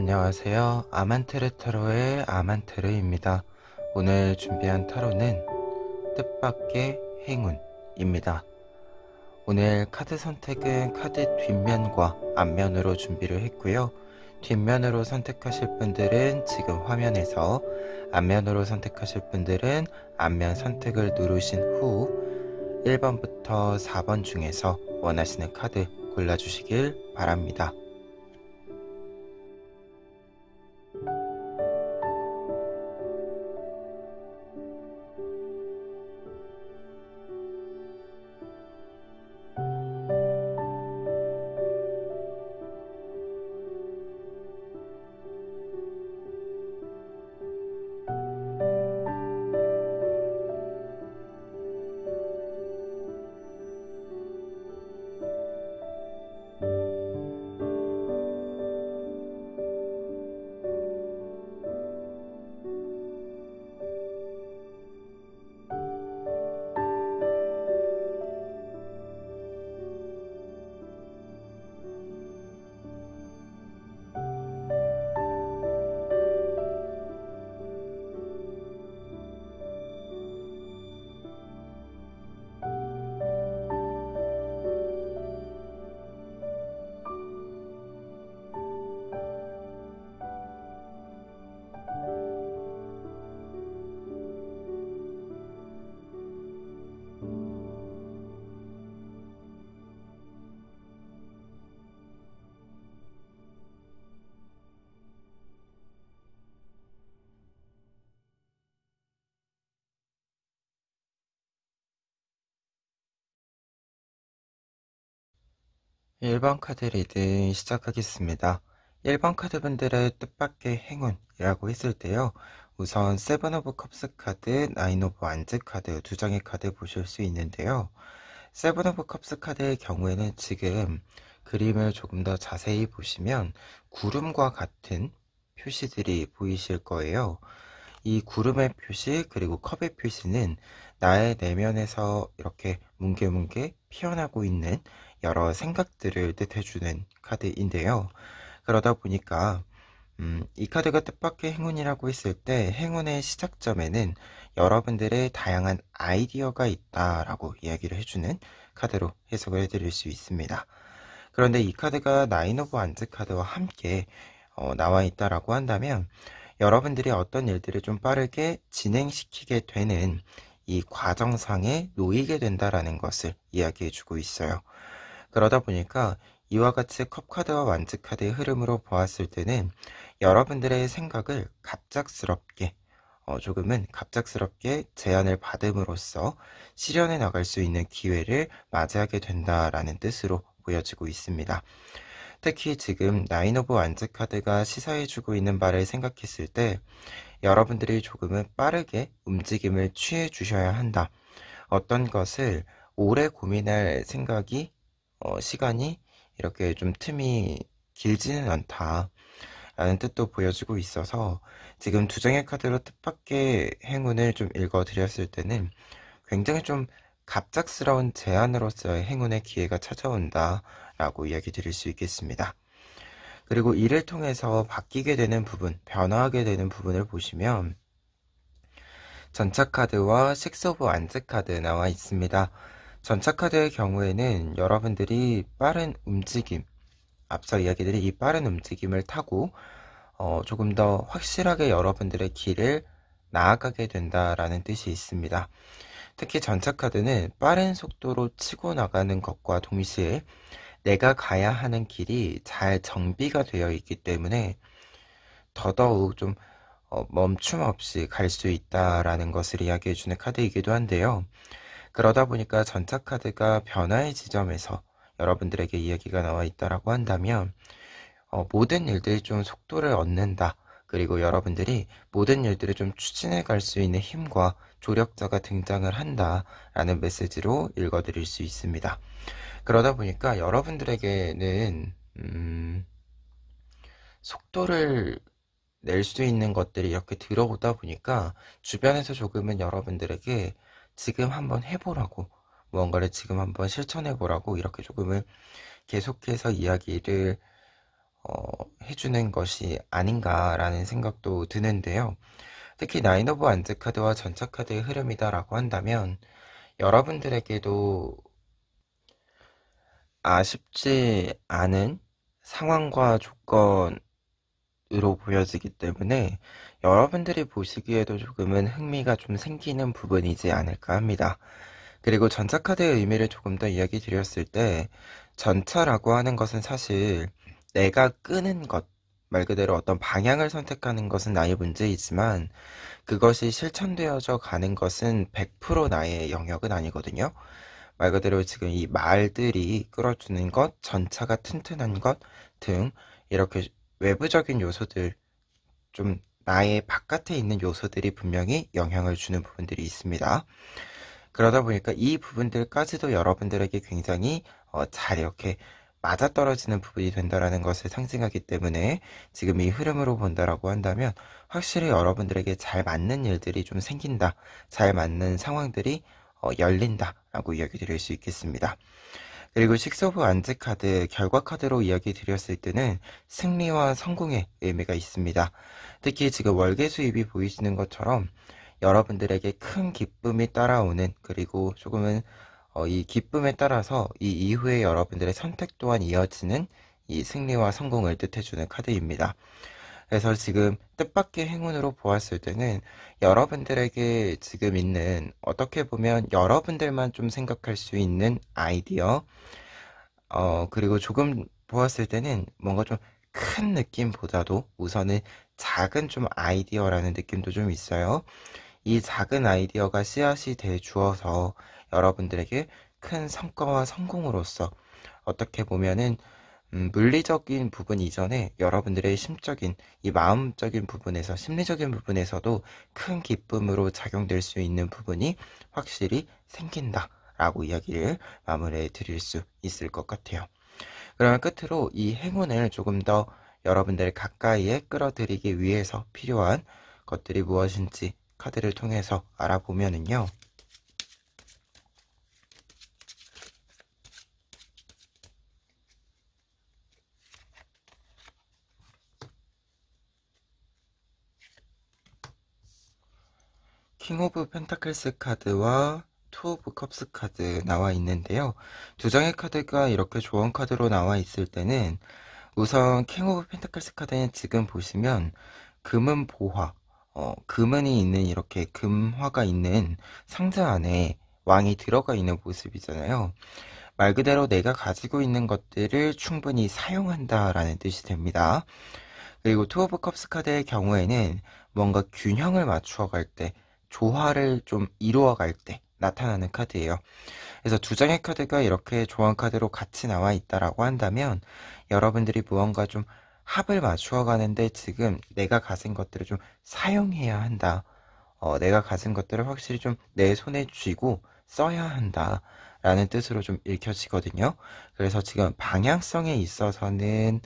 안녕하세요. 아만테르 타로의 아만테르입니다. 오늘 준비한 타로는 뜻밖의 행운입니다. 오늘 카드 선택은 카드 뒷면과 앞면으로 준비를 했고요. 뒷면으로 선택하실 분들은 지금 화면에서, 앞면으로 선택하실 분들은 앞면 선택을 누르신 후 1번부터 4번 중에서 원하시는 카드 골라주시길 바랍니다. 일 번 카드 리딩 시작하겠습니다. 1번 카드 분들의 뜻밖의 행운이라고 했을 때요. 우선 세븐 오브 컵스 카드, 나인 오브 완즈 카드 두 장의 카드 보실 수 있는데요. 세븐 오브 컵스 카드의 경우에는 지금 그림을 조금 더 자세히 보시면 구름과 같은 표시들이 보이실 거예요. 이 구름의 표시 그리고 컵의 표시는 나의 내면에서 이렇게 뭉게뭉게 피어나고 있는 여러 생각들을 뜻해주는 카드인데요. 그러다 보니까 이 카드가 뜻밖의 행운이라고 했을 때 행운의 시작점에는 여러분들의 다양한 아이디어가 있다라고 이야기를 해주는 카드로 해석을 해드릴 수 있습니다. 그런데 이 카드가 나인 오브 완즈 카드와 함께 나와 있다라고 한다면 여러분들이 어떤 일들을 좀 빠르게 진행시키게 되는 이 과정상에 놓이게 된다라는 것을 이야기해주고 있어요. 그러다 보니까 이와 같이 컵카드와 완즈카드의 흐름으로 보았을 때는 여러분들의 생각을 갑작스럽게 조금은 갑작스럽게 제안을 받음으로써 실현해 나갈 수 있는 기회를 맞이하게 된다라는 뜻으로 보여지고 있습니다. 특히 지금 나인 오브 완즈 카드가 시사해주고 있는 바를 생각했을 때 여러분들이 조금은 빠르게 움직임을 취해 주셔야 한다. 어떤 것을 오래 고민할 생각이 시간이 이렇게 좀 틈이 길지는 않다 라는 뜻도 보여주고 있어서 지금 두 장의 카드로 뜻밖의 행운을 좀 읽어드렸을 때는 굉장히 좀 갑작스러운 제안으로서의 행운의 기회가 찾아온다 라고 이야기 드릴 수 있겠습니다. 그리고 이를 통해서 바뀌게 되는 부분, 변화하게 되는 부분을 보시면 전차 카드와 식스 오브 완즈 카드 나와 있습니다. 전차 카드의 경우에는 여러분들이 빠른 움직임, 앞서 이야기드린 이 빠른 움직임을 타고 조금 더 확실하게 여러분들의 길을 나아가게 된다라는 뜻이 있습니다. 특히 전차 카드는 빠른 속도로 치고 나가는 것과 동시에 내가 가야 하는 길이 잘 정비가 되어 있기 때문에 더더욱 좀 멈춤 없이 갈 수 있다라는 것을 이야기해주는 카드이기도 한데요. 그러다 보니까 전차 카드가 변화의 지점에서 여러분들에게 이야기가 나와 있다라고 한다면 모든 일들이 좀 속도를 얻는다. 그리고 여러분들이 모든 일들을 좀 추진해 갈 수 있는 힘과 조력자가 등장을 한다라는 메시지로 읽어드릴 수 있습니다. 그러다 보니까 여러분들에게는 속도를 낼 수 있는 것들이 이렇게 들어오다 보니까 주변에서 조금은 여러분들에게 지금 한번 해보라고, 무언가를 지금 한번 실천해보라고 이렇게 조금은 계속해서 이야기를 해주는 것이 아닌가라는 생각도 드는데요. 특히 나인 오브 완즈 카드와 전차 카드의 흐름이다라고 한다면 여러분들에게도 아쉽지 않은 상황과 조건으로 보여지기 때문에 여러분들이 보시기에도 조금은 흥미가 좀 생기는 부분이지 않을까 합니다. 그리고 전차 카드의 의미를 조금 더 이야기 드렸을 때 전차라고 하는 것은 사실 내가 끄는 것, 말 그대로 어떤 방향을 선택하는 것은 나의 문제이지만 그것이 실천되어져 가는 것은 100% 나의 영역은 아니거든요. 말 그대로 지금 이 말들이 끌어주는 것, 전차가 튼튼한 것 등 이렇게 외부적인 요소들, 좀 나의 바깥에 있는 요소들이 분명히 영향을 주는 부분들이 있습니다. 그러다 보니까 이 부분들까지도 여러분들에게 굉장히 잘 이렇게 맞아떨어지는 부분이 된다라는 것을 상징하기 때문에 지금 이 흐름으로 본다라고 한다면 확실히 여러분들에게 잘 맞는 일들이 좀 생긴다, 잘 맞는 상황들이 열린다라고 이야기 드릴 수 있겠습니다. 그리고 식스 오브 완즈 카드, 결과 카드로 이야기 드렸을 때는 승리와 성공의 의미가 있습니다. 특히 지금 월계 수입이 보이시는 것처럼 여러분들에게 큰 기쁨이 따라오는, 그리고 조금은 이 기쁨에 따라서 이 이후에 여러분들의 선택 또한 이어지는 이 승리와 성공을 뜻해주는 카드입니다. 그래서 지금 뜻밖의 행운으로 보았을 때는 여러분들에게 지금 있는, 어떻게 보면 여러분들만 좀 생각할 수 있는 아이디어, 그리고 조금 보았을 때는 뭔가 좀 큰 느낌보다도 우선은 작은 좀 아이디어라는 느낌도 좀 있어요. 이 작은 아이디어가 씨앗이 돼 주어서 여러분들에게 큰 성과와 성공으로서 어떻게 보면은 물리적인 부분 이전에 여러분들의 심적인, 이 마음적인 부분에서, 심리적인 부분에서도 큰 기쁨으로 작용될 수 있는 부분이 확실히 생긴다라고 이야기를 마무리해 드릴 수 있을 것 같아요. 그러면 끝으로 이 행운을 조금 더 여러분들 가까이에 끌어들이기 위해서 필요한 것들이 무엇인지 카드를 통해서 알아보면은요. 킹 오브 펜타클스 카드와 투 오브 컵스 카드 나와 있는데요. 두 장의 카드가 이렇게 조언 카드로 나와 있을 때는 우선 킹 오브 펜타클스 카드는 지금 보시면 금은 보화, 금은이 있는, 이렇게 금화가 있는 상자 안에 왕이 들어가 있는 모습이잖아요. 말 그대로 내가 가지고 있는 것들을 충분히 사용한다라는 뜻이 됩니다. 그리고 투 오브 컵스 카드의 경우에는 뭔가 균형을 맞추어 갈 때, 조화를 좀 이루어 갈 때 나타나는 카드예요. 그래서 두 장의 카드가 이렇게 조언 카드로 같이 나와 있다라고 한다면 여러분들이 무언가 좀 합을 맞추어 가는데 지금 내가 가진 것들을 좀 사용해야 한다. 내가 가진 것들을 확실히 좀 내 손에 쥐고 써야 한다. 라는 뜻으로 좀 읽혀지거든요. 그래서 지금 방향성에 있어서는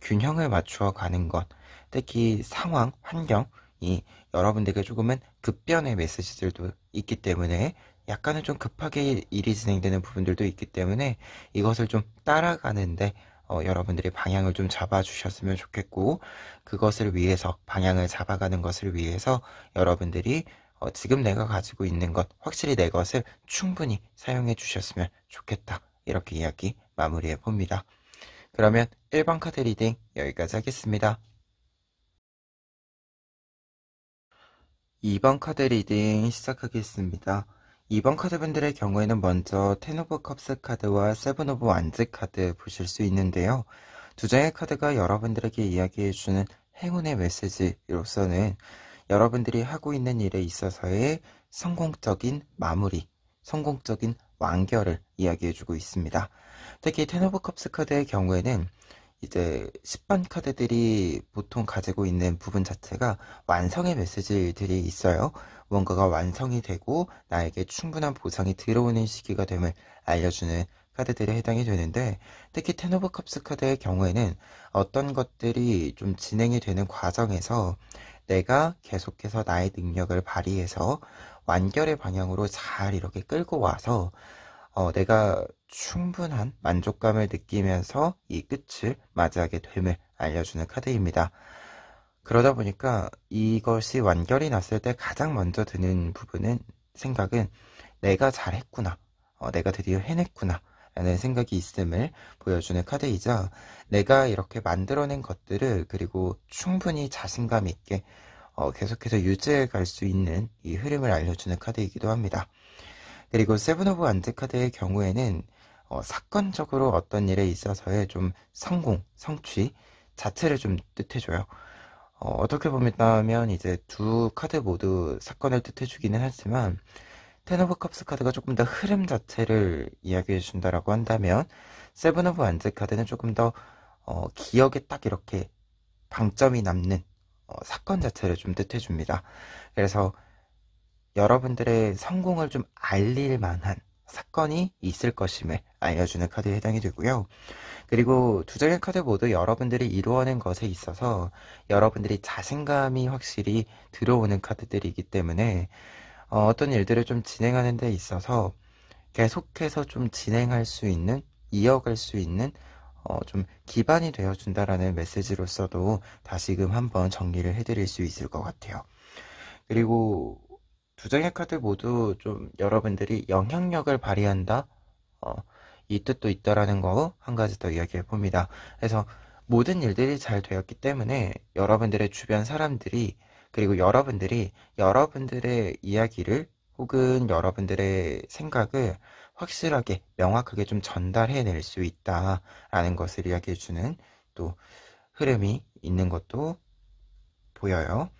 균형을 맞추어 가는 것, 특히 상황, 환경이 여러분들에게 조금은 급변의 메시지들도 있기 때문에 약간은 좀 급하게 일이 진행되는 부분들도 있기 때문에 이것을 좀 따라가는데 여러분들이 방향을 좀 잡아주셨으면 좋겠고, 그것을 위해서, 방향을 잡아가는 것을 위해서 여러분들이 지금 내가 가지고 있는 것, 확실히 내 것을 충분히 사용해 주셨으면 좋겠다. 이렇게 이야기 마무리해 봅니다. 그러면 1번 카드 리딩 여기까지 하겠습니다. 2번 카드 리딩 시작하겠습니다. 2번 카드분들의 경우에는 먼저 텐 오브 컵스 카드와 세븐 오브 완즈 카드 보실 수 있는데요. 두 장의 카드가 여러분들에게 이야기해주는 행운의 메시지로서는 여러분들이 하고 있는 일에 있어서의 성공적인 마무리, 성공적인 완결을 이야기해주고 있습니다. 특히 텐 오브 컵스 카드의 경우에는 이제 10번 카드들이 보통 가지고 있는 부분 자체가 완성의 메시지들이 있어요. 뭔가가 완성이 되고 나에게 충분한 보상이 들어오는 시기가 됨을 알려주는 카드들에 해당이 되는데, 특히 텐 오브 컵스 카드의 경우에는 어떤 것들이 좀 진행이 되는 과정에서 내가 계속해서 나의 능력을 발휘해서 완결의 방향으로 잘 이렇게 끌고 와서 내가 충분한 만족감을 느끼면서 이 끝을 맞이하게 됨을 알려주는 카드입니다. 그러다 보니까 이것이 완결이 났을 때 가장 먼저 드는 생각은 내가 잘했구나. 내가 드디어 해냈구나. 라는 생각이 있음을 보여주는 카드이자 내가 이렇게 만들어낸 것들을 그리고 충분히 자신감 있게 계속해서 유지해 갈 수 있는 이 흐름을 알려주는 카드이기도 합니다. 그리고 세븐 오브 완즈 카드의 경우에는 사건적으로 어떤 일에 있어서의 좀 성공, 성취 자체를 좀 뜻해줘요. 어떻게 보면 이제 두 카드 모두 사건을 뜻해주기는 하지만 텐 오브 컵스 카드가 조금 더 흐름 자체를 이야기해 준다라고 한다면 세븐 오브 완즈 카드는 조금 더 기억에 딱 이렇게 방점이 남는 사건 자체를 좀 뜻해줍니다. 그래서 여러분들의 성공을 좀 알릴 만한 사건이 있을 것임을 알려주는 카드에 해당이 되고요. 그리고 두 장의 카드 모두 여러분들이 이루어낸 것에 있어서 여러분들이 자신감이 확실히 들어오는 카드들이기 때문에 어떤 일들을 좀 진행하는 데 있어서 계속해서 좀 진행할 수 있는, 이어갈 수 있는 좀 기반이 되어준다라는 메시지로서도 다시금 한번 정리를 해드릴 수 있을 것 같아요. 그리고 두 장의 카드 모두 좀 여러분들이 영향력을 발휘한다? 이 뜻도 있다라는 거 한 가지 더 이야기해 봅니다. 그래서 모든 일들이 잘 되었기 때문에 여러분들의 주변 사람들이 그리고 여러분들이 여러분들의 이야기를 혹은 여러분들의 생각을 확실하게 명확하게 좀 전달해낼 수 있다라는 것을 이야기해주는 또 흐름이 있는 것도 보여요.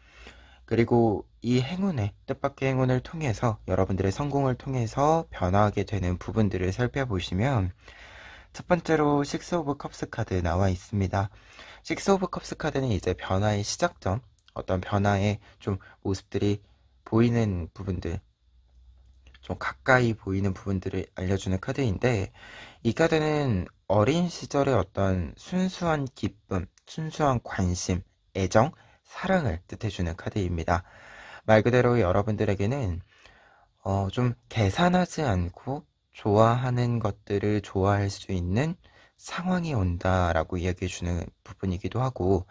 그리고 이 행운의 뜻밖의 행운을 통해서 여러분들의 성공을 통해서 변화하게 되는 부분들을 살펴보시면 첫 번째로 식스 오브 컵스 카드 나와 있습니다. 식스 오브 컵스 카드는 이제 변화의 시작점, 어떤 변화의 좀 모습들이 보이는 부분들, 좀 가까이 보이는 부분들을 알려주는 카드인데 이 카드는 어린 시절의 어떤 순수한 기쁨, 순수한 관심, 애정, 사랑을 뜻해주는 카드입니다. 말 그대로 여러분들에게는 좀 계산하지 않고 좋아하는 것들을 좋아할 수 있는 상황이 온다라고 이야기해주는 부분이기도 하고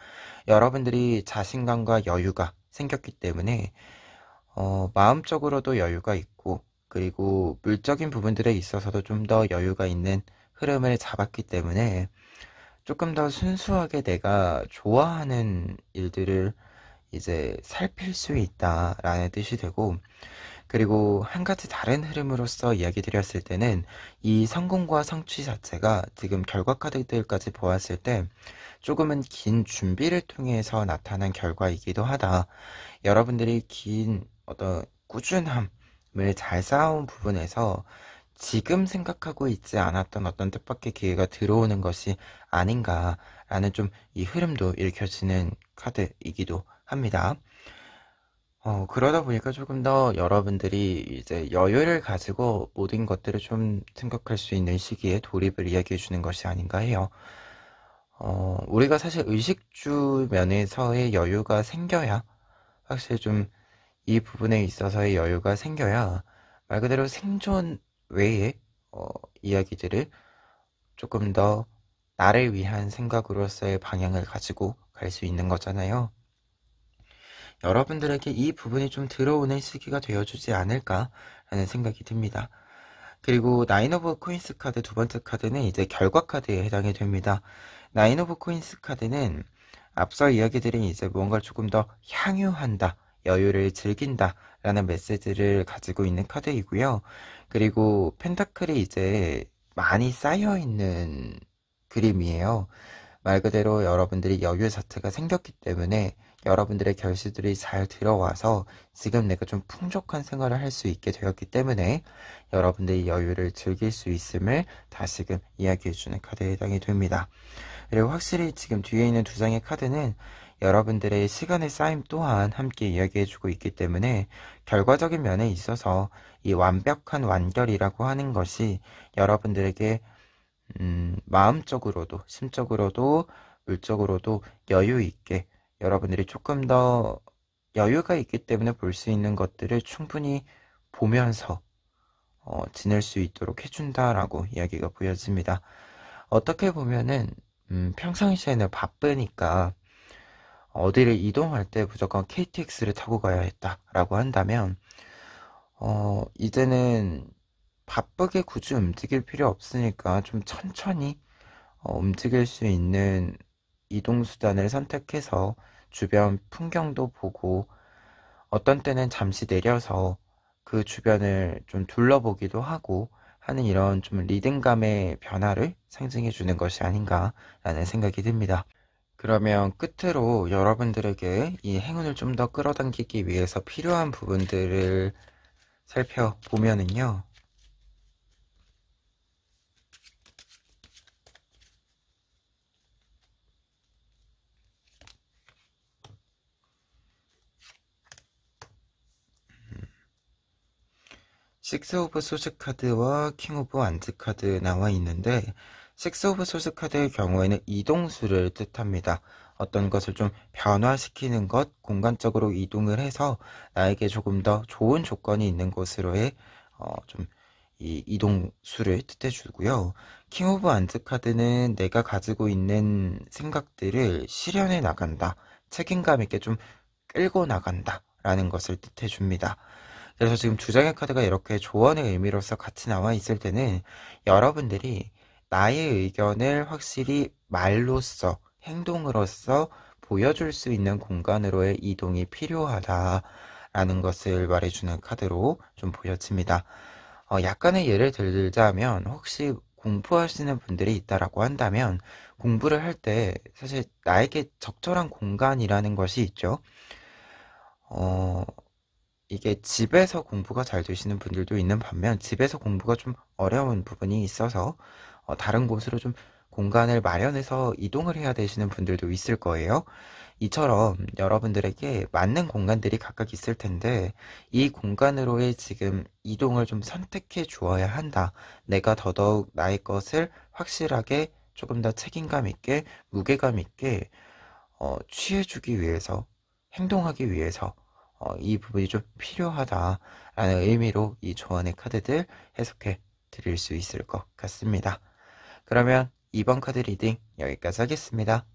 여러분들이 자신감과 여유가 생겼기 때문에 마음적으로도 여유가 있고 그리고 물적인 부분들에 있어서도 좀 더 여유가 있는 흐름을 잡았기 때문에 조금 더 순수하게 내가 좋아하는 일들을 이제 살필 수 있다라는 뜻이 되고 그리고 한 가지 다른 흐름으로서 이야기 드렸을 때는 이 성공과 성취 자체가 지금 결과 카드들까지 보았을 때 조금은 긴 준비를 통해서 나타난 결과이기도 하다. 여러분들이 긴 어떤 꾸준함을 잘 쌓아온 부분에서 지금 생각하고 있지 않았던 어떤 뜻밖의 기회가 들어오는 것이 아닌가라는 좀 이 흐름도 읽혀지는 카드이기도 합니다. 그러다 보니까 조금 더 여러분들이 이제 여유를 가지고 모든 것들을 좀 생각할 수 있는 시기에 돌입을 이야기해 주는 것이 아닌가 해요. 우리가 사실 의식주 면에서의 여유가 생겨야, 확실히 좀 이 부분에 있어서의 여유가 생겨야 말 그대로 생존 외의 이야기들을 조금 더 나를 위한 생각으로서의 방향을 가지고 갈 수 있는 거잖아요. 여러분들에게 이 부분이 좀 들어오는 시기가 되어주지 않을까라는 생각이 듭니다. 그리고 나인 오브 코인스 카드 두 번째 카드는 이제 결과 카드에 해당이 됩니다. 나인 오브 코인스 카드는 앞서 이야기드린 이제 무언가를 조금 더 향유한다, 여유를 즐긴다 라는 메시지를 가지고 있는 카드이고요. 그리고 펜타클이 이제 많이 쌓여있는 그림이에요. 말 그대로 여러분들이 여유 자체가 생겼기 때문에 여러분들의 결실들이 잘 들어와서 지금 내가 좀 풍족한 생활을 할 수 있게 되었기 때문에 여러분들이 여유를 즐길 수 있음을 다시금 이야기해주는 카드에 해당이 됩니다. 그리고 확실히 지금 뒤에 있는 두 장의 카드는 여러분들의 시간의 쌓임 또한 함께 이야기해주고 있기 때문에 결과적인 면에 있어서 이 완벽한 완결이라고 하는 것이 여러분들에게 마음적으로도 심적으로도 물적으로도 여유 있게 여러분들이 조금 더 여유가 있기 때문에 볼 수 있는 것들을 충분히 보면서 지낼 수 있도록 해준다라고 이야기가 보여집니다. 어떻게 보면은 평상시에는 바쁘니까 어디를 이동할 때 무조건 KTX를 타고 가야 했다라고 한다면 이제는 바쁘게 굳이 움직일 필요 없으니까 좀 천천히 움직일 수 있는 이동수단을 선택해서 주변 풍경도 보고 어떤 때는 잠시 내려서 그 주변을 좀 둘러보기도 하고 하는 이런 좀 리듬감의 변화를 상징해 주는 것이 아닌가라는 생각이 듭니다. 그러면 끝으로 여러분들에게 이 행운을 좀 더 끌어당기기 위해서 필요한 부분들을 살펴보면은요. 식스 오브 소스 카드와 킹 오브 완즈 카드 나와 있는데 식스 오브 소스 카드의 경우에는 이동수를 뜻합니다. 어떤 것을 좀 변화시키는 것, 공간적으로 이동을 해서 나에게 조금 더 좋은 조건이 있는 곳으로의 좀 이 이동수를 뜻해 주고요. 킹 오브 완즈 카드는 내가 가지고 있는 생각들을 실현해 나간다, 책임감 있게 좀 끌고 나간다 라는 것을 뜻해 줍니다. 그래서 지금 두 장의 카드가 이렇게 조언의 의미로서 같이 나와 있을 때는 여러분들이 나의 의견을 확실히 말로써, 행동으로써 보여줄 수 있는 공간으로의 이동이 필요하다라는 것을 말해주는 카드로 좀 보여집니다. 약간의 예를 들자면 혹시 공부하시는 분들이 있다라고 한다면 공부를 할 때 사실 나에게 적절한 공간이라는 것이 있죠. 이게 집에서 공부가 잘 되시는 분들도 있는 반면 집에서 공부가 좀 어려운 부분이 있어서 다른 곳으로 좀 공간을 마련해서 이동을 해야 되시는 분들도 있을 거예요. 이처럼 여러분들에게 맞는 공간들이 각각 있을 텐데 이 공간으로의 지금 이동을 좀 선택해 주어야 한다. 내가 더더욱 나의 것을 확실하게 조금 더 책임감 있게 무게감 있게 취해주기 위해서 행동하기 위해서 이 부분이 좀 필요하다라는 의미로 이 조언의 카드들 해석해 드릴 수 있을 것 같습니다. 그러면 2번 카드 리딩 여기까지 하겠습니다.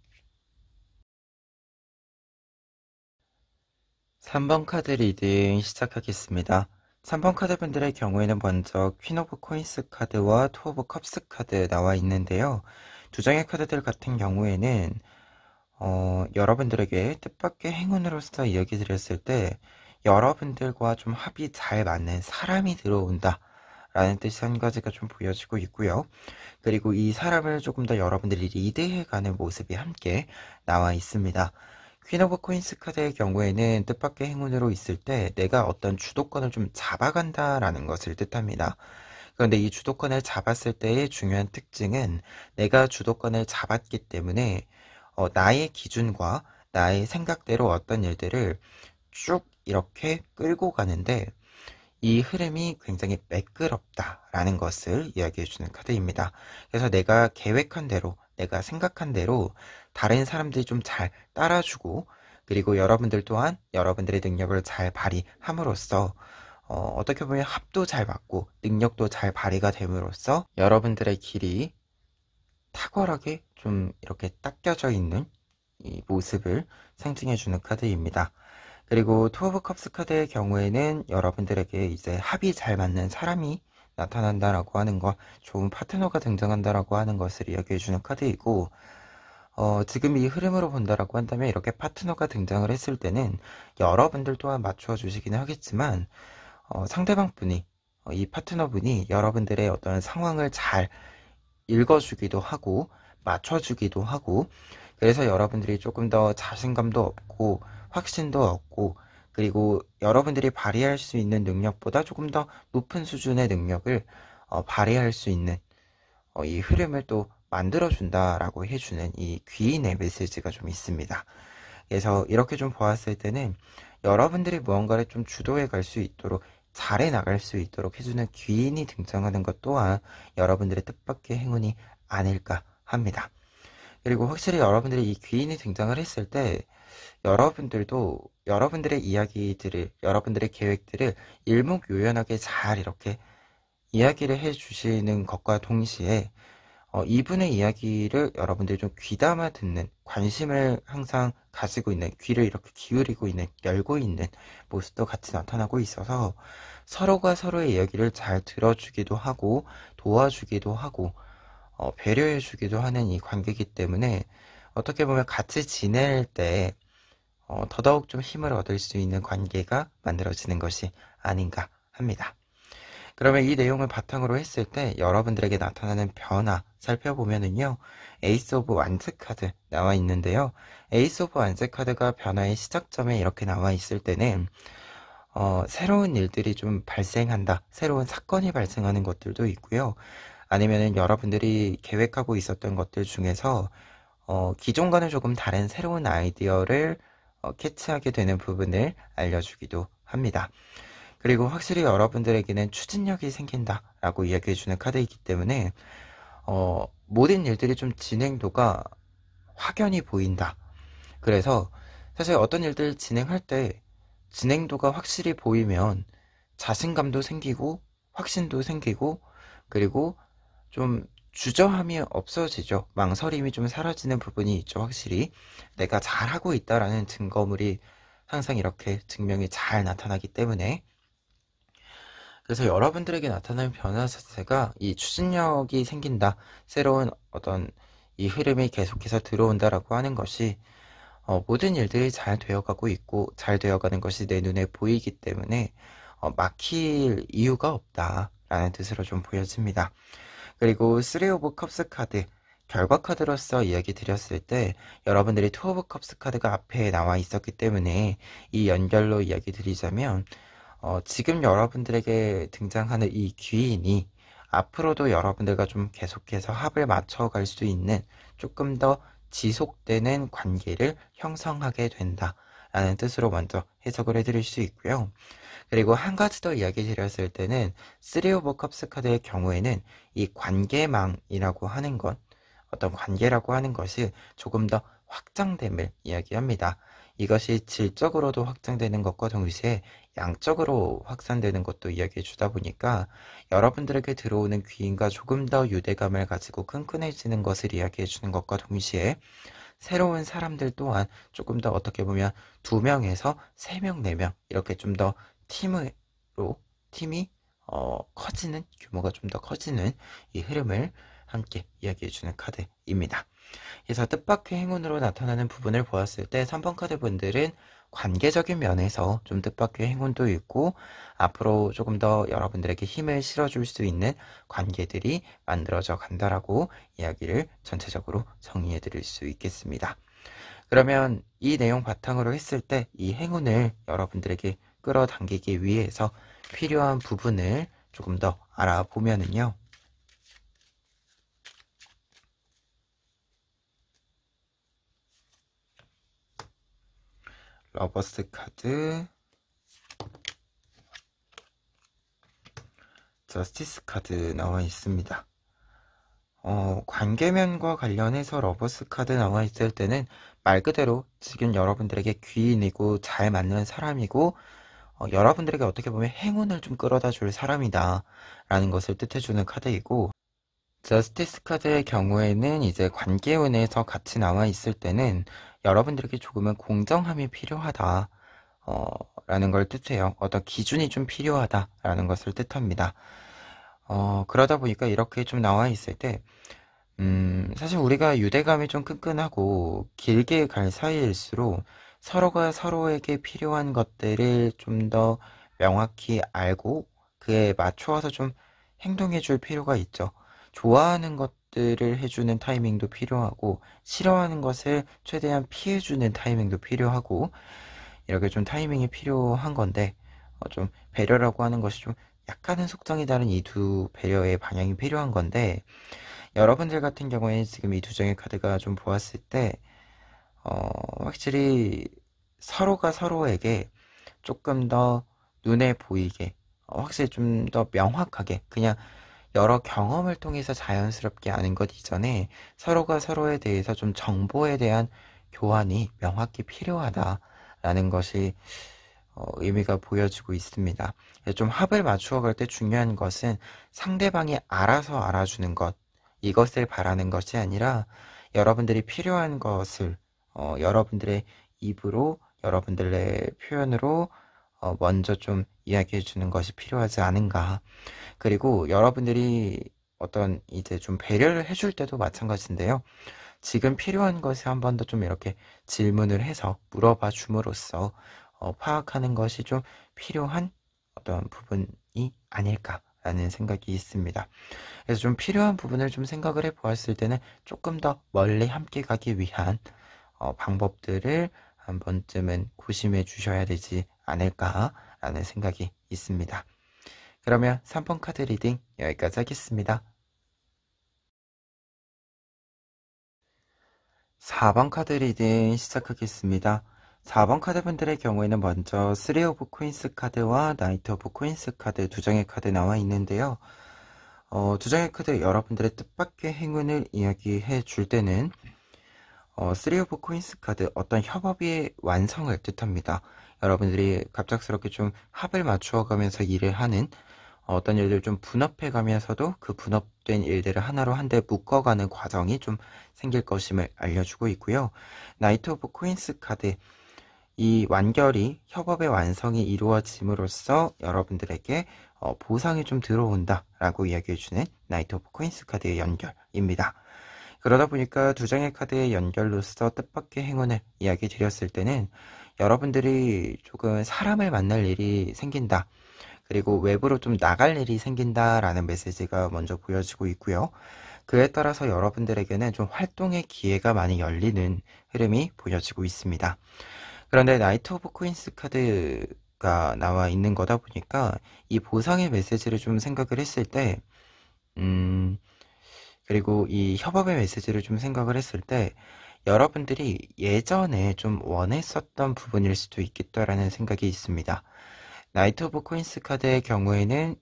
3번 카드 리딩 시작하겠습니다. 3번 카드 분들의 경우에는 먼저 퀸 오브 코인스 카드와 투 오브 컵스 카드 나와 있는데요. 두 장의 카드들 같은 경우에는 여러분들에게 뜻밖의 행운으로서 이야기 드렸을 때 여러분들과 좀 합이 잘 맞는 사람이 들어온다 라는 뜻이 한 가지가 좀 보여지고 있고요. 그리고 이 사람을 조금 더 여러분들이 리드해가는 모습이 함께 나와 있습니다. 퀸 오브 코인스 카드의 경우에는 뜻밖의 행운으로 있을 때 내가 어떤 주도권을 좀 잡아간다라는 것을 뜻합니다. 그런데 이 주도권을 잡았을 때의 중요한 특징은 내가 주도권을 잡았기 때문에 나의 기준과 나의 생각대로 어떤 일들을 쭉 이렇게 끌고 가는데 이 흐름이 굉장히 매끄럽다라는 것을 이야기해주는 카드입니다. 그래서 내가 계획한 대로, 내가 생각한 대로 다른 사람들이 좀 잘 따라주고 그리고 여러분들 또한 여러분들의 능력을 잘 발휘함으로써 어떻게 보면 합도 잘 맞고 능력도 잘 발휘가 됨으로써 여러분들의 길이 탁월하게 좀 이렇게 딱 껴져 있는 이 모습을 상징해주는 카드입니다. 그리고 투 오브 컵스 카드의 경우에는 여러분들에게 이제 합이 잘 맞는 사람이 나타난다라고 하는 것, 좋은 파트너가 등장한다라고 하는 것을 이야기해주는 카드이고, 지금 이 흐름으로 본다라고 한다면 이렇게 파트너가 등장을 했을 때는 여러분들 또한 맞추어 주시기는 하겠지만, 상대방 분이, 이 파트너 분이 여러분들의 어떤 상황을 잘 읽어주기도 하고, 맞춰주기도 하고, 그래서 여러분들이 조금 더 자신감도 얻고, 확신도 얻고, 그리고 여러분들이 발휘할 수 있는 능력보다 조금 더 높은 수준의 능력을 발휘할 수 있는 이 흐름을 또 만들어준다라고 해주는 이 귀인의 메시지가 좀 있습니다. 그래서 이렇게 좀 보았을 때는 여러분들이 무언가를 좀 주도해 갈 수 있도록 잘해 나갈 수 있도록 해주는 귀인이 등장하는 것 또한 여러분들의 뜻밖의 행운이 아닐까 합니다. 그리고 확실히 여러분들이 이 귀인이 등장을 했을 때 여러분들도 여러분들의 이야기들을, 여러분들의 계획들을 일목요연하게 잘 이렇게 이야기를 해주시는 것과 동시에 이분의 이야기를 여러분들이 좀 귀담아 듣는, 관심을 항상 가지고 있는, 귀를 이렇게 기울이고 있는, 열고 있는 모습도 같이 나타나고 있어서 서로가 서로의 이야기를 잘 들어주기도 하고 도와주기도 하고 배려해주기도 하는 이 관계이기 때문에 어떻게 보면 같이 지낼 때 더더욱 좀 힘을 얻을 수 있는 관계가 만들어지는 것이 아닌가 합니다. 그러면 이 내용을 바탕으로 했을 때 여러분들에게 나타나는 변화 살펴보면은요, 에이스 오브 완즈 카드 나와 있는데요. 에이스 오브 완즈 카드가 변화의 시작점에 이렇게 나와 있을 때는 새로운 일들이 좀 발생한다, 새로운 사건이 발생하는 것들도 있고요. 아니면은 여러분들이 계획하고 있었던 것들 중에서 기존과는 조금 다른 새로운 아이디어를 캐치하게 되는 부분을 알려주기도 합니다. 그리고 확실히 여러분들에게는 추진력이 생긴다라고 이야기해주는 카드이기 때문에 모든 일들이 좀 진행도가 확연히 보인다. 그래서 사실 어떤 일들 진행할 때 진행도가 확실히 보이면 자신감도 생기고 확신도 생기고 그리고 좀 주저함이 없어지죠. 망설임이 좀 사라지는 부분이 있죠. 확실히 내가 잘하고 있다라는 증거물이 항상 이렇게 증명이 잘 나타나기 때문에, 그래서 여러분들에게 나타나는 변화 자체가 이 추진력이 생긴다, 새로운 어떤 이 흐름이 계속해서 들어온다라고 하는 것이 모든 일들이 잘 되어가고 있고 잘 되어가는 것이 내 눈에 보이기 때문에 막힐 이유가 없다라는 뜻으로 좀 보여집니다. 그리고 3 오브 컵스 카드, 결과 카드로서 이야기 드렸을 때 여러분들이 2 오브 컵스 카드가 앞에 나와 있었기 때문에 이 연결로 이야기 드리자면 지금 여러분들에게 등장하는 이 귀인이 앞으로도 여러분들과 좀 계속해서 합을 맞춰갈 수 있는 조금 더 지속되는 관계를 형성하게 된다라는 뜻으로 먼저 해석을 해드릴 수 있고요. 그리고 한 가지 더 이야기 드렸을 때는 3 오브 컵스 카드의 경우에는 이 관계망이라고 하는 것, 어떤 관계라고 하는 것이 조금 더 확장됨을 이야기합니다. 이것이 질적으로도 확장되는 것과 동시에 양적으로 확산되는 것도 이야기해 주다 보니까 여러분들에게 들어오는 귀인과 조금 더 유대감을 가지고 끈끈해지는 것을 이야기해 주는 것과 동시에 새로운 사람들 또한 조금 더 어떻게 보면 2명에서 3명, 4명 이렇게 좀 더 팀이 커지는, 규모가 좀 더 커지는 이 흐름을 함께 이야기해 주는 카드입니다. 그래서 뜻밖의 행운으로 나타나는 부분을 보았을 때 3번 카드 분들은 관계적인 면에서 좀 뜻밖의 행운도 있고 앞으로 조금 더 여러분들에게 힘을 실어줄 수 있는 관계들이 만들어져 간다라고 이야기를 전체적으로 정리해 드릴 수 있겠습니다. 그러면 이 내용 바탕으로 했을 때 이 행운을 여러분들에게 끌어당기기 위해서 필요한 부분을 조금 더 알아보면은요, 러버스 카드, 저스티스 카드 나와 있습니다. 관계면과 관련해서 러버스 카드 나와 있을 때는 말 그대로 지금 여러분들에게 귀인이고 잘 맞는 사람이고 여러분들에게 어떻게 보면 행운을 좀 끌어다 줄 사람이다 라는 것을 뜻해주는 카드이고, 저스티스 카드의 경우에는 이제 관계운에서 같이 나와 있을 때는 여러분들에게 조금은 공정함이 필요하다 라는 걸 뜻해요. 어떤 기준이 좀 필요하다 라는 것을 뜻합니다. 그러다 보니까 이렇게 좀 나와 있을 때 사실 우리가 유대감이 좀 끈끈하고 길게 갈 사이일수록 서로가 서로에게 필요한 것들을 좀 더 명확히 알고 그에 맞추어서 좀 행동해 줄 필요가 있죠. 좋아하는 것들을 해주는 타이밍도 필요하고 싫어하는 것을 최대한 피해주는 타이밍도 필요하고 이렇게 좀 타이밍이 필요한 건데 좀 배려라고 하는 것이 좀 약간은 속성이 다른 이 두 배려의 방향이 필요한 건데, 여러분들 같은 경우에 지금 이 두 장의 카드가 좀 보았을 때 확실히 서로가 서로에게 조금 더 눈에 보이게 확실히 좀 더 명확하게 그냥 여러 경험을 통해서 자연스럽게 아는 것 이전에 서로가 서로에 대해서 좀 정보에 대한 교환이 명확히 필요하다라는 것이 의미가 보여지고 있습니다. 좀 합을 맞추어 갈 때 중요한 것은 상대방이 알아서 알아주는 것, 이것을 바라는 것이 아니라 여러분들이 필요한 것을 여러분들의 입으로, 여러분들의 표현으로 먼저 좀 이야기해 주는 것이 필요하지 않은가. 그리고 여러분들이 어떤 이제 좀 배려를 해줄 때도 마찬가지인데요. 지금 필요한 것에 한 번 더 좀 이렇게 질문을 해서 물어봐 줌으로써 파악하는 것이 좀 필요한 어떤 부분이 아닐까라는 생각이 있습니다. 그래서 좀 필요한 부분을 좀 생각을 해 보았을 때는 조금 더 멀리 함께 가기 위한 방법들을 한 번쯤은 고심해 주셔야 되지 않을까라는 생각이 있습니다. 그러면 3번 카드 리딩 여기까지 하겠습니다. 4번 카드 리딩 시작하겠습니다. 4번 카드분들의 경우에는 먼저 3 오브 코인스 카드와 나이트 오브 코인스 카드 두 장의 카드 나와 있는데요. 두 장의 카드 여러분들의 뜻밖의 행운을 이야기해 줄 때는 3 오브 코인스 카드 어떤 협업의 완성을 뜻합니다. 여러분들이 갑작스럽게 좀 합을 맞추어 가면서 일을 하는 어떤 일들 좀 분업해 가면서도 그 분업된 일들을 하나로 한데 묶어가는 과정이 좀 생길 것임을 알려주고 있고요. 나이트 오브 코인스 카드 이 완결이 협업의 완성이 이루어짐으로써 여러분들에게 보상이 좀 들어온다 라고 이야기해주는 나이트 오브 코인스 카드의 연결입니다. 그러다 보니까 두 장의 카드의 연결로서 뜻밖의 행운을 이야기 드렸을 때는 여러분들이 조금 사람을 만날 일이 생긴다. 그리고 외부로 좀 나갈 일이 생긴다라는 메시지가 먼저 보여지고 있고요. 그에 따라서 여러분들에게는 좀 활동의 기회가 많이 열리는 흐름이 보여지고 있습니다. 그런데 나이트 오브 코인스 카드가 나와 있는 거다 보니까 이 보상의 메시지를 좀 생각을 했을 때, 그리고 이 협업의 메시지를 좀 생각을 했을 때, 여러분들이 예전에 좀 원했었던 부분일 수도 있겠다라는 생각이 있습니다. 나이트 오브 코인스 카드의 경우에는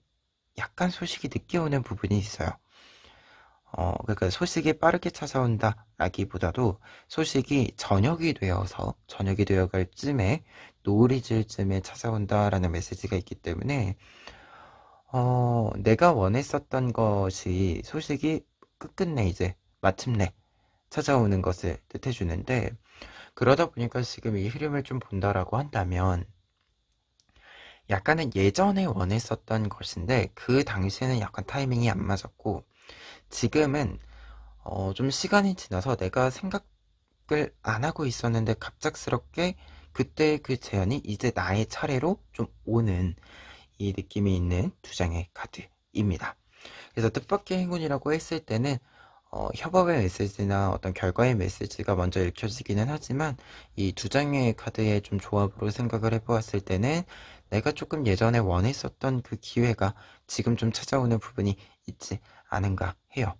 약간 소식이 늦게 오는 부분이 있어요. 그러니까 소식이 빠르게 찾아온다 라기보다도 소식이 저녁이 되어갈 쯤에 노을이 질 쯤에 찾아온다라는 메시지가 있기 때문에 내가 원했었던 것이 소식이 끝끝내 이제 마침내 찾아오는 것을 뜻해 주는데, 그러다 보니까 지금 이 흐름을 좀 본다라고 한다면 약간은 예전에 원했었던 것인데 그 당시에는 약간 타이밍이 안 맞았고, 지금은 좀 시간이 지나서 내가 생각을 안 하고 있었는데 갑작스럽게 그때 그 제안이 이제 나의 차례로 좀 오는 이 느낌이 있는 두 장의 카드입니다. 그래서 뜻밖의 행운이라고 했을 때는 협업의 메시지나 어떤 결과의 메시지가 먼저 읽혀지기는 하지만 이 두 장의 카드의 좀 조합으로 생각을 해보았을 때는 내가 조금 예전에 원했었던 그 기회가 지금 좀 찾아오는 부분이 있지 않은가 해요.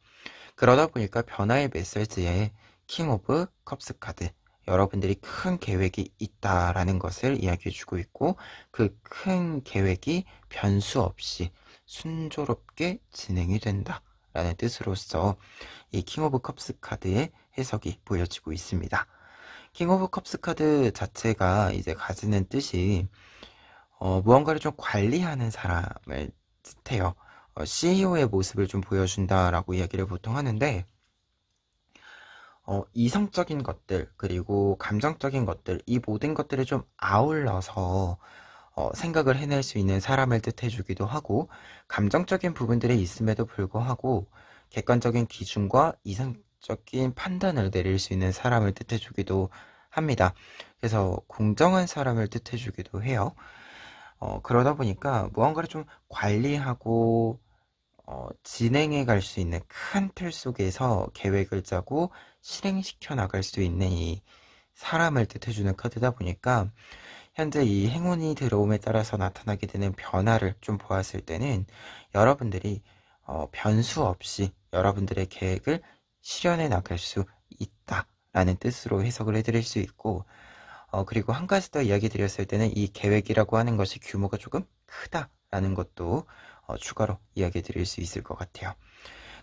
그러다 보니까 변화의 메시지에 킹 오브 컵스 카드, 여러분들이 큰 계획이 있다라는 것을 이야기해주고 있고, 그 큰 계획이 변수 없이 순조롭게 진행이 된다 라는 뜻으로서 이 킹 오브 컵스 카드의 해석이 보여지고 있습니다. 킹 오브 컵스 카드 자체가 이제 가지는 뜻이 무언가를 좀 관리하는 사람을 뜻해요. CEO의 모습을 좀 보여준다라고 이야기를 보통 하는데, 이성적인 것들 그리고 감정적인 것들, 이 모든 것들을 좀 아울러서 생각을 해낼 수 있는 사람을 뜻해주기도 하고, 감정적인 부분들이 있음에도 불구하고 객관적인 기준과 이성적인 판단을 내릴 수 있는 사람을 뜻해주기도 합니다. 그래서 공정한 사람을 뜻해주기도 해요. 그러다 보니까 무언가를 좀 관리하고 진행해 갈 수 있는 큰 틀 속에서 계획을 짜고 실행시켜 나갈 수 있는 이 사람을 뜻해주는 카드다 보니까, 현재 이 행운이 들어옴에 따라서 나타나게 되는 변화를 좀 보았을 때는 여러분들이 변수 없이 여러분들의 계획을 실현해 나갈 수 있다라는 뜻으로 해석을 해드릴 수 있고, 그리고 한 가지 더 이야기 드렸을 때는 이 계획이라고 하는 것이 규모가 조금 크다라는 것도 추가로 이야기 드릴 수 있을 것 같아요.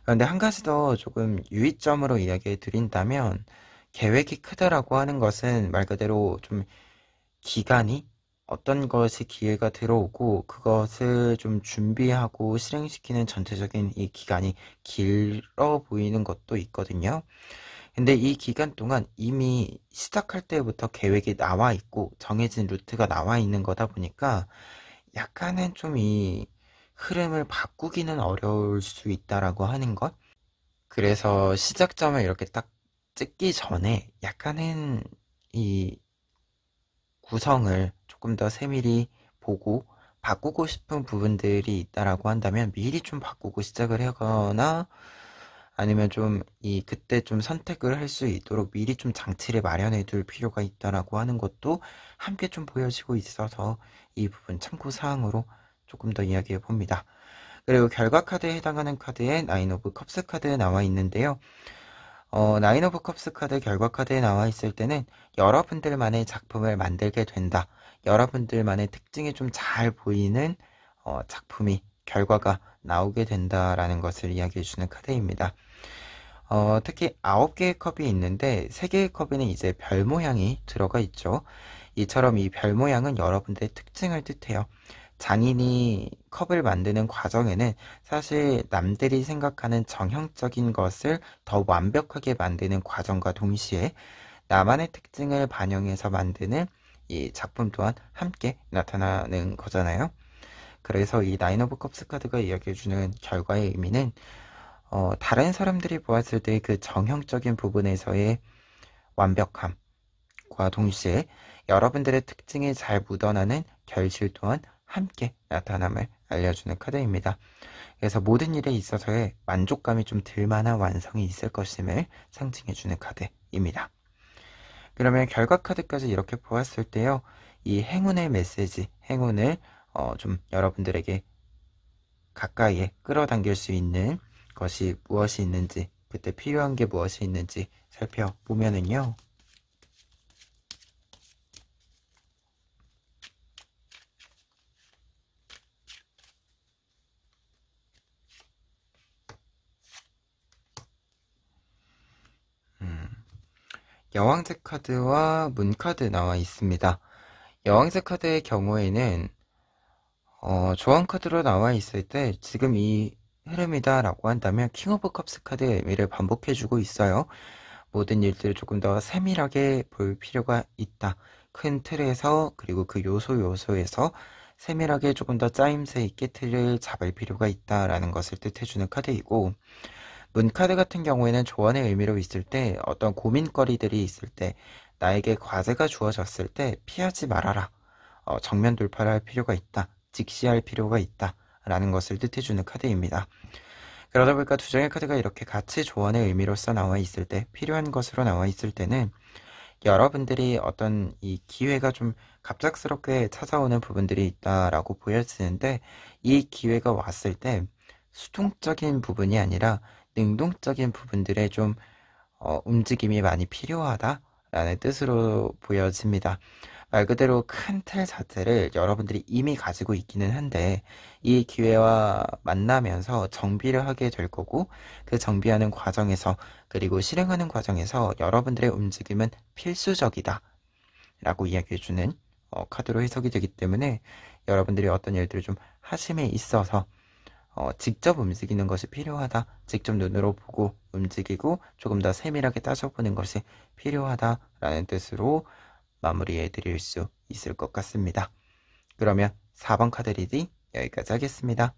그런데 한 가지 더 조금 유의점으로 이야기 드린다면, 계획이 크다라고 하는 것은 말 그대로 좀 기간이 어떤 것이 기회가 들어오고 그것을 좀 준비하고 실행시키는 전체적인 이 기간이 길어 보이는 것도 있거든요. 근데 이 기간 동안 이미 시작할 때부터 계획이 나와 있고 정해진 루트가 나와 있는 거다 보니까 약간은 좀 이 흐름을 바꾸기는 어려울 수 있다라고 하는 것. 그래서 시작점을 이렇게 딱 찍기 전에 약간은 이 구성을 조금 더 세밀히 보고 바꾸고 싶은 부분들이 있다라고 한다면 미리 좀 바꾸고 시작을 하거나 아니면 좀 그때 좀 선택을 할 수 있도록 미리 좀 장치를 마련해 둘 필요가 있다라고 하는 것도 함께 좀 보여지고 있어서 이 부분 참고 사항으로 조금 더 이야기해 봅니다. 그리고 결과 카드에 해당하는 카드에 나인 오브 컵스 카드 나와 있는데요. 나인 오브 컵스 카드 결과 카드에 나와 있을 때는 여러분들만의 작품을 만들게 된다. 여러분들만의 특징이 좀 잘 보이는 작품이 결과가 나오게 된다라는 것을 이야기해 주는 카드입니다. 특히 9개의 컵이 있는데 3개의 컵에는 이제 별 모양이 들어가 있죠. 이처럼 이 별 모양은 여러분들의 특징을 뜻해요. 장인이 컵을 만드는 과정에는 사실 남들이 생각하는 정형적인 것을 더 완벽하게 만드는 과정과 동시에 나만의 특징을 반영해서 만드는 이 작품 또한 함께 나타나는 거잖아요. 그래서 이 나인 오브 컵스 카드가 이야기해주는 결과의 의미는 다른 사람들이 보았을 때 그 정형적인 부분에서의 완벽함과 동시에 여러분들의 특징이 잘 묻어나는 결실 또한 함께 나타남을 알려주는 카드입니다. 그래서 모든 일에 있어서의 만족감이 좀 들만한 완성이 있을 것임을 상징해주는 카드입니다. 그러면 결과 카드까지 이렇게 보았을 때요. 이 행운의 메시지, 행운을 좀 여러분들에게 가까이에 끌어당길 수 있는 것이 무엇이 있는지, 그때 필요한 게 무엇이 있는지 살펴보면은요. 여왕제 카드와 문 카드 나와 있습니다. 여왕제 카드의 경우에는 조언 카드로 나와 있을 때 지금 이 흐름이다 라고 한다면 킹 오브 컵스 카드의 의미를 반복해주고 있어요. 모든 일들을 조금 더 세밀하게 볼 필요가 있다. 큰 틀에서 그리고 그 요소에서 세밀하게 조금 더 짜임새 있게 틀을 잡을 필요가 있다라는 것을 뜻해주는 카드이고 문 카드 같은 경우에는 조언의 의미로 있을 때 어떤 고민거리들이 있을 때 나에게 과제가 주어졌을 때 피하지 말아라. 정면 돌파를 할 필요가 있다. 직시할 필요가 있다. 라는 것을 뜻해주는 카드입니다. 그러다 보니까 두 장의 카드가 이렇게 같이 조언의 의미로서 나와 있을 때, 필요한 것으로 나와 있을 때는 여러분들이 어떤 이 기회가 좀 갑작스럽게 찾아오는 부분들이 있다라고 보여지는데, 이 기회가 왔을 때 수동적인 부분이 아니라 능동적인 부분들의 좀 움직임이 많이 필요하다라는 뜻으로 보여집니다. 말 그대로 큰 틀 자체를 여러분들이 이미 가지고 있기는 한데 이 기회와 만나면서 정비를 하게 될 거고 그 정비하는 과정에서 그리고 실행하는 과정에서 여러분들의 움직임은 필수적이다 라고 이야기해주는 카드로 해석이 되기 때문에 여러분들이 어떤 일들을 좀 하심에 있어서 직접 움직이는 것이 필요하다. 직접 눈으로 보고 움직이고 조금 더 세밀하게 따져보는 것이 필요하다라는 뜻으로 마무리해 드릴 수 있을 것 같습니다. 그러면 4번 카드 리딩 여기까지 하겠습니다.